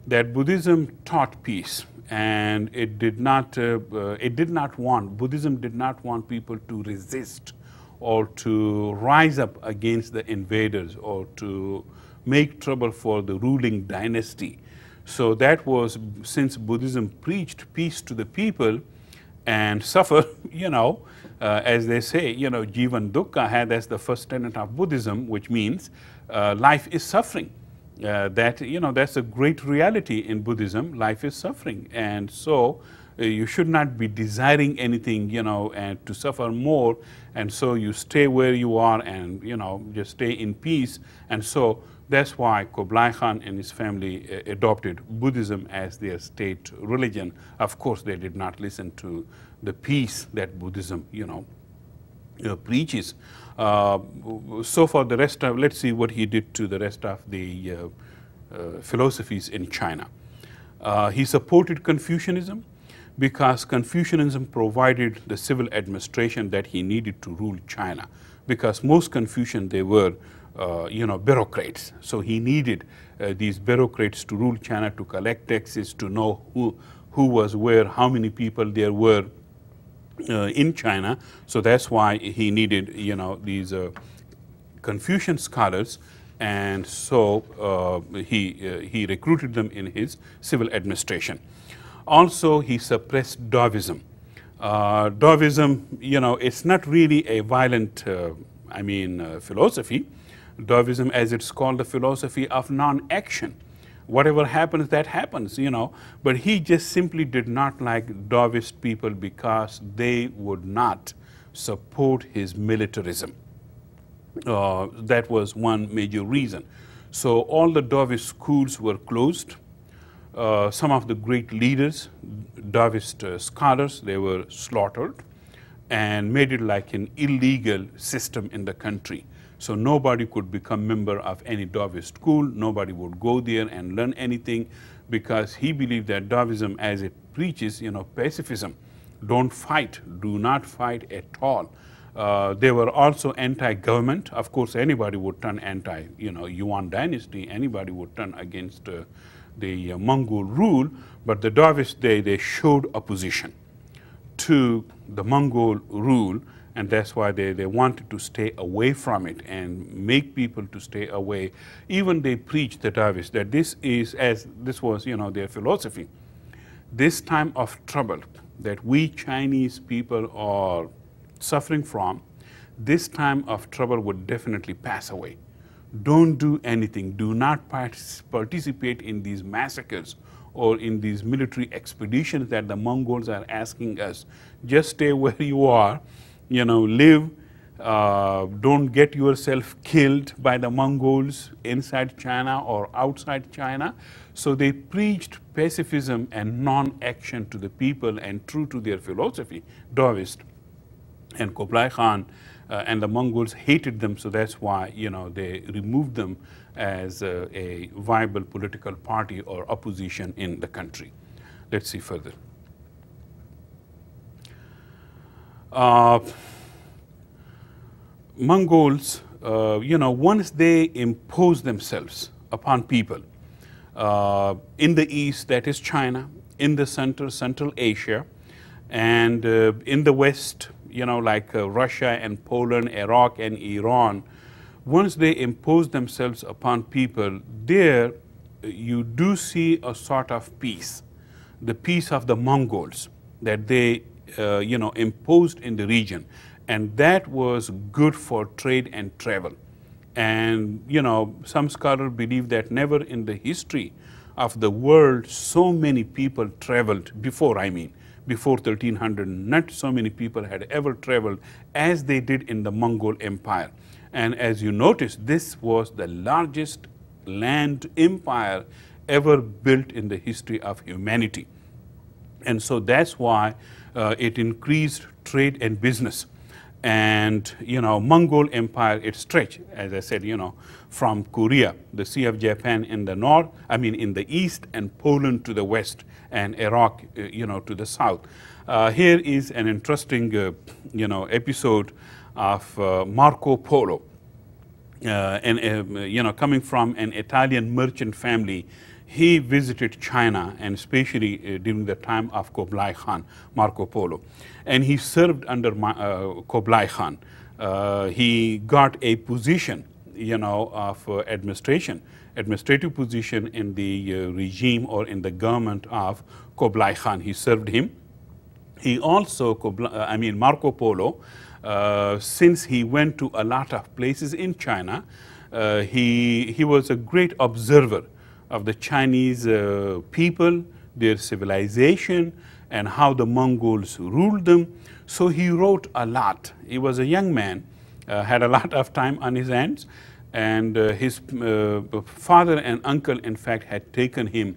that Buddhism taught peace, and Buddhism did not want people to resist or to rise up against the invaders or to make trouble for the ruling dynasty. So that was, since Buddhism preached peace to the people and suffer, as they say, Jivan Dukkha had as the first tenet of Buddhism, which means life is suffering. That's a great reality in Buddhism. Life is suffering, and so you should not be desiring anything, and to suffer more. And so you stay where you are, and just stay in peace. And so that's why Kublai Khan and his family adopted Buddhism as their state religion. Of course, they did not listen to the peace that Buddhism, preaches. So for the rest of, let's see what he did to the rest of the philosophies in China. He supported Confucianism because Confucianism provided the civil administration that he needed to rule China. Because most Confucians, they were, bureaucrats. So he needed these bureaucrats to rule China, to collect taxes, to know who was where, how many people there were in China. So that's why he needed, these Confucian scholars, and so he recruited them in his civil administration. Also, he suppressed Taoism. Taoism, it's not really a violent, philosophy. Taoism, as it's called, the philosophy of non-action. Whatever happens, that happens, But he just simply did not like Taoist people because they would not support his militarism. That was one major reason. So all the Taoist schools were closed. Some of the great leaders, Taoist scholars, they were slaughtered and made it like an illegal system in the country. So nobody could become member of any Taoist school. Nobody would go there and learn anything, because he believed that Taoism, as it preaches, pacifism, don't fight, do not fight at all. They were also anti-government. Of course, anybody would turn Yuan dynasty, anybody would turn against the Mongol rule, but the Taoists, they showed opposition to the Mongol rule, and that's why they wanted to stay away from it and make people to stay away. Even they preached, the Taoists, that this was their philosophy. This time of trouble that we Chinese people are suffering from, this time of trouble would definitely pass away. Don't do anything. Do not participate in these massacres or in these military expeditions that the Mongols are asking us. Just stay where you are, live. Don't get yourself killed by the Mongols inside China or outside China. So they preached pacifism and non-action to the people, and true to their philosophy, Taoist. And Kublai Khan and the Mongols hated them, so that's why they removed them as a viable political party or opposition in the country. Let's see further. Mongols, once they impose themselves upon people in the east, that is China, in the center, Central Asia, and in the west, like Russia and Poland, Iraq and Iran, once they impose themselves upon people, there you do see a sort of peace, the peace of the Mongols that they, imposed in the region. And that was good for trade and travel. And, some scholars believe that never in the history of the world so many people traveled before 1300, not so many people had ever traveled as they did in the Mongol Empire. And as you notice, this was the largest land empire ever built in the history of humanity. And so that's why it increased trade and business. And, Mongol Empire, it stretched, as I said, from Korea, the Sea of Japan in the north, in the east, and Poland to the west, and Iraq, to the south. Here is an interesting, episode of Marco Polo, coming from an Italian merchant family. He visited China, and especially during the time of Kublai Khan, Marco Polo. And he served under Kublai Khan. He got a position, of administrative position in the regime or in the government of Kublai Khan. He served him. He also, Marco Polo, since he went to a lot of places in China, he was a great observer of the Chinese people, their civilization, and how the Mongols ruled them. So he wrote a lot. He was a young man, had a lot of time on his hands, and his father and uncle, in fact, had taken him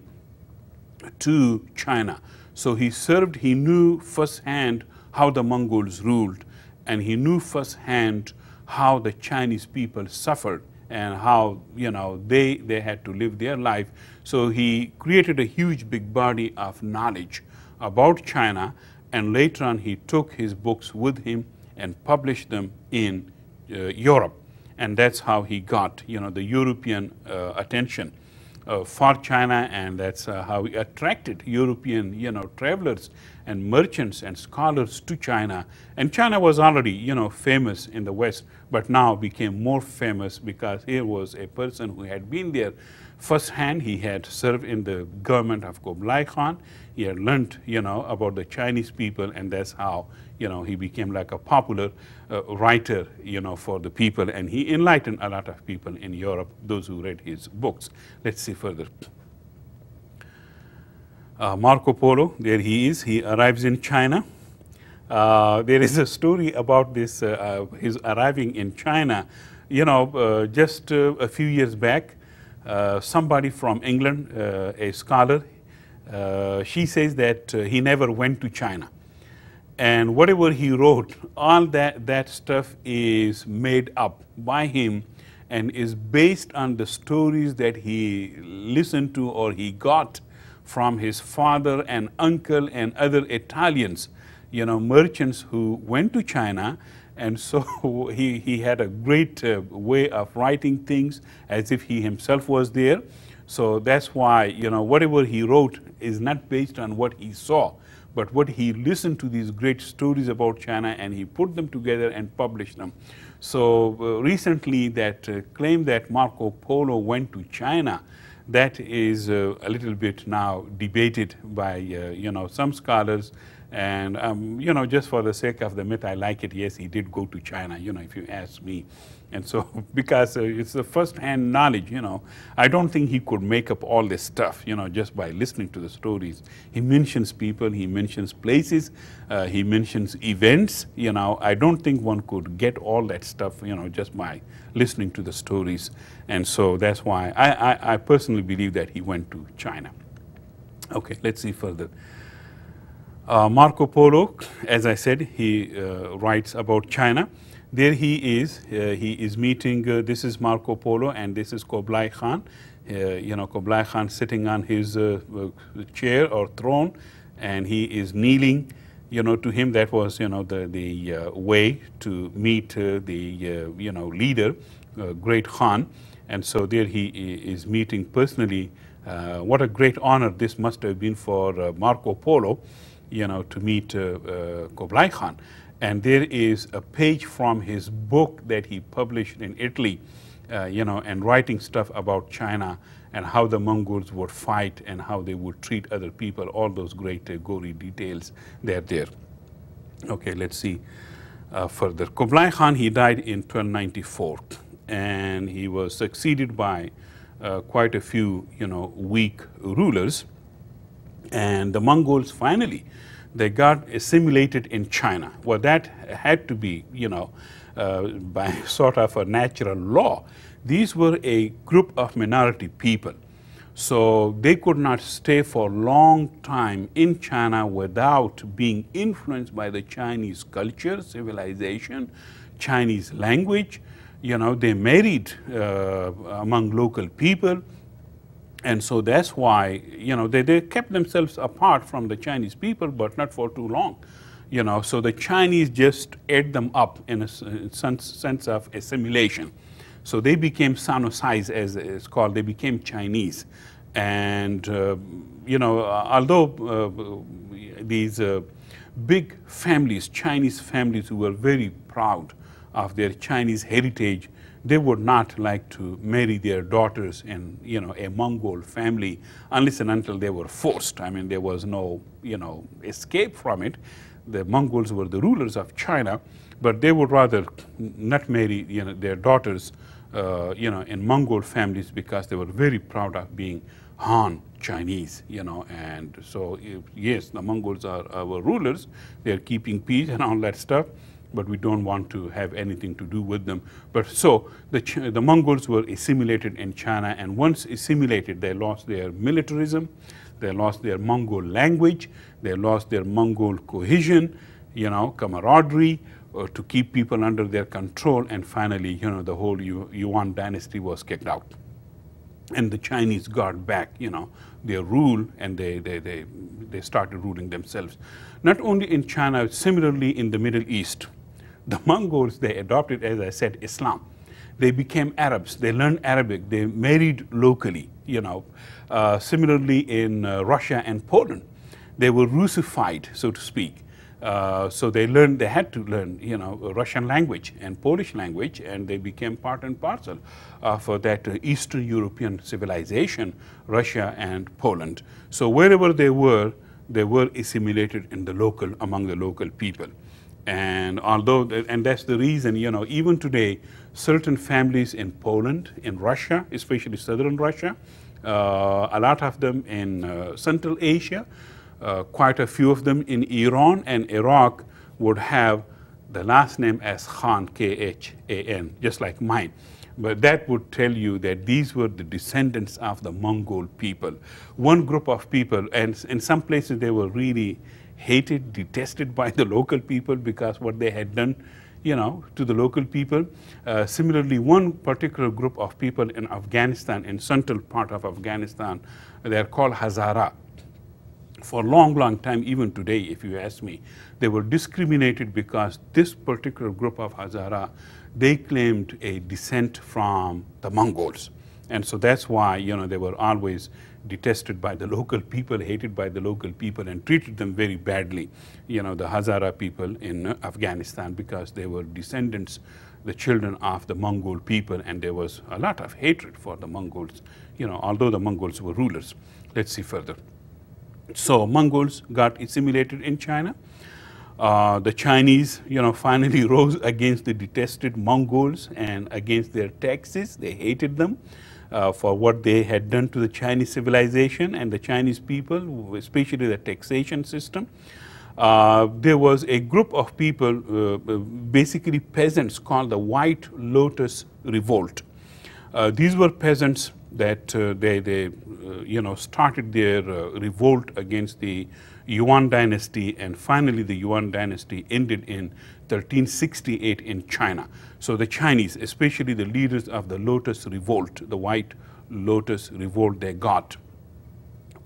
to China. So he served, he knew firsthand how the Mongols ruled, and he knew firsthand how the Chinese people suffered and how, they had to live their life. So he created a huge big body of knowledge about China, and later on he took his books with him and published them in Europe. And that's how he got, the European attention for China, and that's how he attracted European, travelers and merchants and scholars to China. And China was already, famous in the West, but now became more famous because here was a person who had been there firsthand. He had served in the government of Kublai Khan. He had learned, about the Chinese people, and that's how, he became like a popular writer, for the people, and he enlightened a lot of people in Europe, those who read his books. Let's see further. Marco Polo, there he is. He arrives in China. There is a story about this, his arriving in China. Just a few years back, somebody from England, a scholar, she says that he never went to China. And whatever he wrote, all that stuff is made up by him and is based on the stories that he listened to or he got from his father and uncle and other Italians, merchants who went to China. And so he had a great way of writing things as if he himself was there. So that's why, whatever he wrote is not based on what he saw, but what he listened to these great stories about China, and he put them together and published them. So recently that claim that Marco Polo went to China, that is a little bit now debated by, some scholars. And, just for the sake of the myth, I like it. Yes, he did go to China, if you ask me. And so, because it's the first-hand knowledge, I don't think he could make up all this stuff, just by listening to the stories. He mentions people, he mentions places, he mentions events, I don't think one could get all that stuff, just by listening to the stories. And so that's why I personally believe that he went to China. Okay, let's see further. Marco Polo, as I said, he writes about China. There he is meeting, this is Marco Polo and this is Kublai Khan. Kublai Khan sitting on his chair or throne, and he is kneeling, to him. That was, the way to meet the, leader, great Khan. And so there he is meeting personally. What a great honor this must have been for Marco Polo, to meet Kublai Khan. And there is a page from his book that he published in Italy, and writing stuff about China and how the Mongols would fight and how they would treat other people, all those great gory details, they're there. Okay, let's see further. Kublai Khan, he died in 1294, and he was succeeded by quite a few, weak rulers. And the Mongols finally, they got assimilated in China. Well, that had to be, by sort of a natural law. These were a group of minority people. So they could not stay for a long time in China without being influenced by the Chinese culture, civilization, Chinese language. You know, they married among local people. And so that's why, you know, they kept themselves apart from the Chinese people, but not for too long. You know, so the Chinese just ate them up in a sense of assimilation. So they became Sino-Sais, as it's called. They became Chinese. And, you know, although these big families, Chinese families who were very proud of their Chinese heritage, they would not like to marry their daughters in, you know, a Mongol family unless and until they were forced. I mean, there was no, you know, escape from it. The Mongols were the rulers of China, but they would rather not marry, you know, their daughters, you know, in Mongol families because they were very proud of being Han Chinese, you know. And so, yes, the Mongols are our rulers. They're keeping peace and all that stuff, but we don't want to have anything to do with them. But so the Mongols were assimilated in China, and once assimilated, they lost their militarism, they lost their Mongol language, they lost their Mongol cohesion, you know, camaraderie, to keep people under their control, and finally, you know, the whole Yuan dynasty was kicked out. And the Chinese got back, you know, their rule, and they started ruling themselves. Not only in China, similarly in the Middle East. The Mongols, they adopted, as I said, Islam. They became Arabs. They learned Arabic. They married locally, you know. Similarly in Russia and Poland, they were Russified, so to speak. So they had to learn, you know, Russian language and Polish language, and they became part and parcel of that Eastern European civilization, Russia and Poland. So wherever they were assimilated in the local, among the local people. And although, and that's the reason, you know, even today, certain families in Poland, in Russia, especially southern Russia, a lot of them in Central Asia, quite a few of them in Iran and Iraq would have the last name as Khan, K-H-A-N, just like mine. But that would tell you that these were the descendants of the Mongol people. One group of people, and in some places they were really hated, detested by the local people because what they had done, you know, to the local people. Similarly, one particular group of people in Afghanistan, in central part of Afghanistan, they are called Hazara. For a long, long time, even today, if you ask me, they were discriminated because this particular group of Hazara, they claimed a descent from the Mongols. And so that's why, you know, they were always detested by the local people, hated by the local people, and treated them very badly, you know, the Hazara people in Afghanistan, because they were descendants, the children of the Mongol people, and there was a lot of hatred for the Mongols, you know, although the Mongols were rulers. Let's see further. So Mongols got assimilated in China. The Chinese, you know, finally rose against the detested Mongols and against their taxes. They hated them for what they had done to the Chinese civilization and the Chinese people, especially the taxation system. There was a group of people, basically peasants, called the White Lotus Revolt. These were peasants that you know, started their revolt against the Yuan dynasty, and finally the Yuan dynasty ended in 1368 in China. So the Chinese, especially the leaders of the Lotus Revolt, the White Lotus Revolt, they got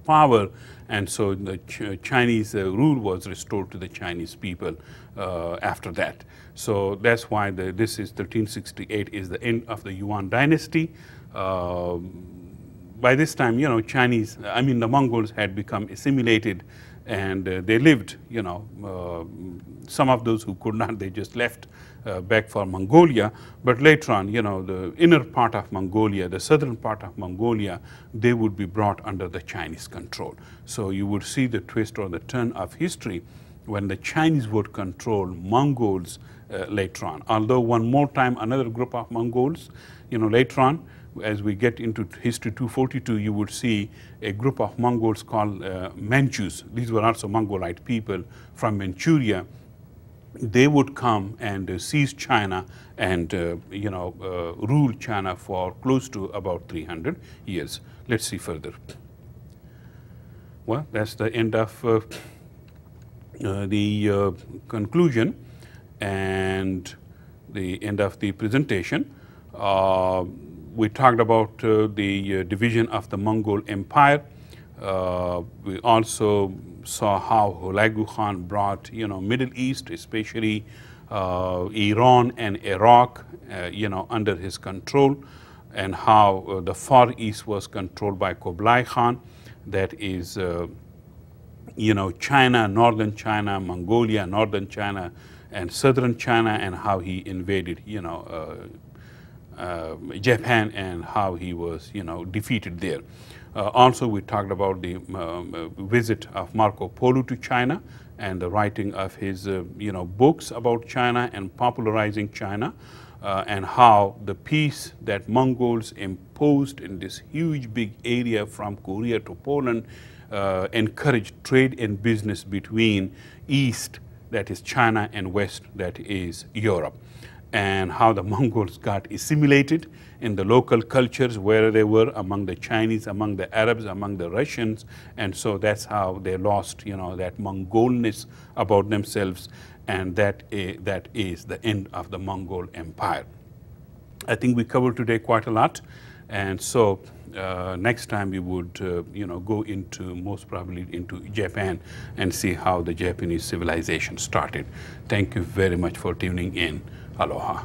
power, and so the Chinese rule was restored to the Chinese people after that. So that's why this is 1368 is the end of the Yuan dynasty. By this time, you know, the Mongols had become assimilated, and they lived, you know, some of those who could not, they just left back for Mongolia. But later on, you know, the inner part of Mongolia, the southern part of Mongolia, they would be brought under the Chinese control. So you would see the twist or the turn of history when the Chinese would control Mongols later on. Although one more time, another group of Mongols, you know, later on, as we get into history 242, you would see a group of Mongols called Manchus. These were also Mongolite people from Manchuria. they would come and seize China and rule China for close to about 300 years. Let's see further. Well, that's the end of the conclusion and the end of the presentation. We talked about the division of the Mongol Empire. We also saw how Hulagu Khan brought, Middle East, especially Iran and Iraq, under his control, and how the Far East was controlled by Kublai Khan. That is, China, northern China, Mongolia, northern China, and southern China, and how he invaded, Japan, and how he was, defeated there. Also, we talked about the visit of Marco Polo to China and the writing of his, books about China and popularizing China, and how the peace that Mongols imposed in this huge big area from Korea to Poland encouraged trade and business between East, that is China, and West, that is Europe, and how the Mongols got assimilated in the local cultures where they were, among the Chinese, among the Arabs, among the Russians, and so that's how they lost, that Mongolness about themselves, and that is the end of the Mongol Empire. I think we covered today quite a lot, and so next time we would, go into, most probably into Japan and see how the Japanese civilization started. Thank you very much for tuning in. Aloha.